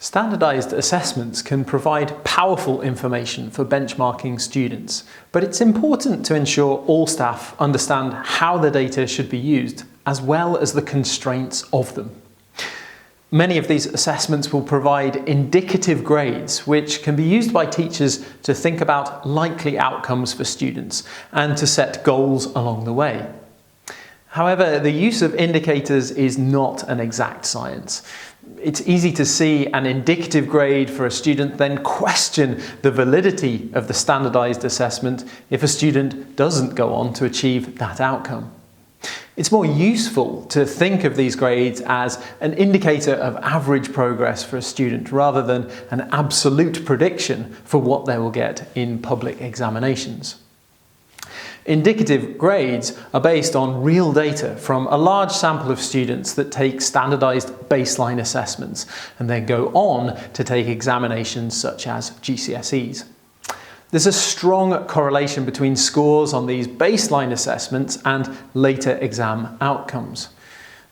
Standardised assessments can provide powerful information for benchmarking students, but it's important to ensure all staff understand how the data should be used, as well as the constraints of them. Many of these assessments will provide indicative grades, which can be used by teachers to think about likely outcomes for students and to set goals along the way. However, the use of indicators is not an exact science. It's easy to see an indicative grade for a student, then question the validity of the standardised assessment if a student doesn't go on to achieve that outcome. It's more useful to think of these grades as an indicator of average progress for a student rather than an absolute prediction for what they will get in public examinations. Indicative grades are based on real data from a large sample of students that take standardised baseline assessments and then go on to take examinations such as GCSEs. There's a strong correlation between scores on these baseline assessments and later exam outcomes.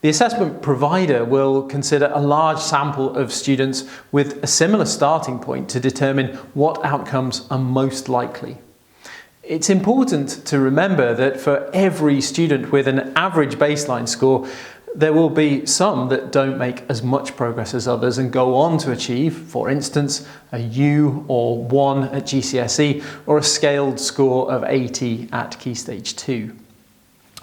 The assessment provider will consider a large sample of students with a similar starting point to determine what outcomes are most likely. It's important to remember that for every student with an average baseline score, there will be some that don't make as much progress as others and go on to achieve, for instance, a U or 1 at GCSE or a scaled score of 80 at Key Stage 2.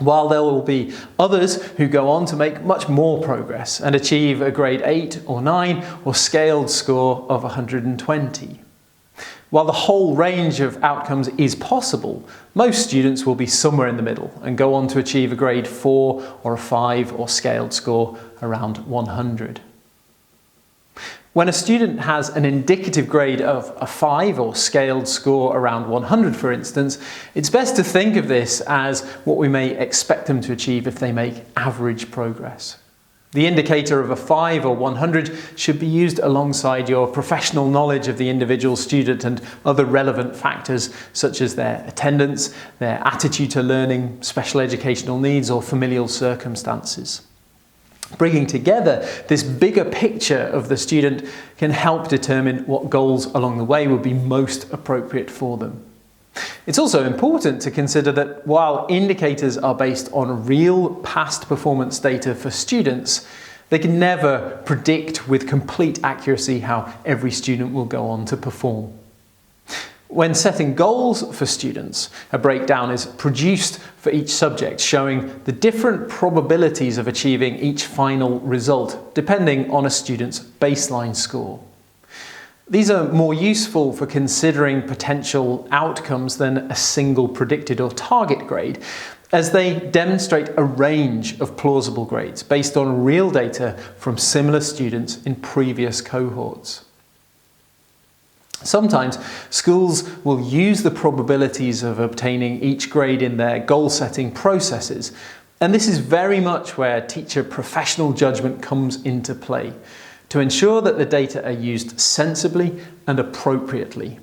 While there will be others who go on to make much more progress and achieve a grade 8 or 9 or scaled score of 120. While the whole range of outcomes is possible, most students will be somewhere in the middle and go on to achieve a grade 4 or a 5 or scaled score around 100. When a student has an indicative grade of a 5 or scaled score around 100, for instance, it's best to think of this as what we may expect them to achieve if they make average progress. The indicator of a 5 or 100 should be used alongside your professional knowledge of the individual student and other relevant factors such as their attendance, their attitude to learning, special educational needs or familial circumstances. Bringing together this bigger picture of the student can help determine what goals along the way would be most appropriate for them. It's also important to consider that while indicators are based on real past performance data for students, they can never predict with complete accuracy how every student will go on to perform. When setting goals for students, a breakdown is produced for each subject showing the different probabilities of achieving each final result depending on a student's baseline score. These are more useful for considering potential outcomes than a single predicted or target grade, as they demonstrate a range of plausible grades based on real data from similar students in previous cohorts. Sometimes schools will use the probabilities of obtaining each grade in their goal-setting processes, and this is very much where teacher professional judgment comes into play, to ensure that the data are used sensibly and appropriately.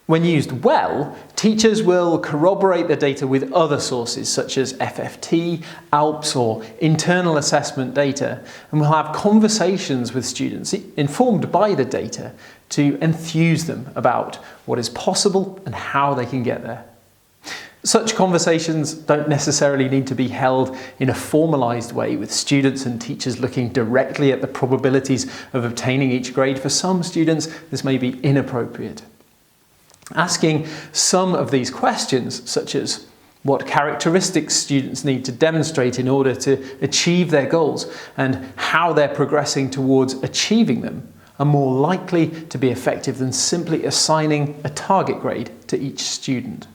When used well, teachers will corroborate the data with other sources such as FFT, ALPS or internal assessment data, and will have conversations with students informed by the data to enthuse them about what is possible and how they can get there. Such conversations don't necessarily need to be held in a formalised way with students and teachers looking directly at the probabilities of obtaining each grade. For some students, this may be inappropriate. Asking some of these questions, such as what characteristics students need to demonstrate in order to achieve their goals and how they're progressing towards achieving them, are more likely to be effective than simply assigning a target grade to each student.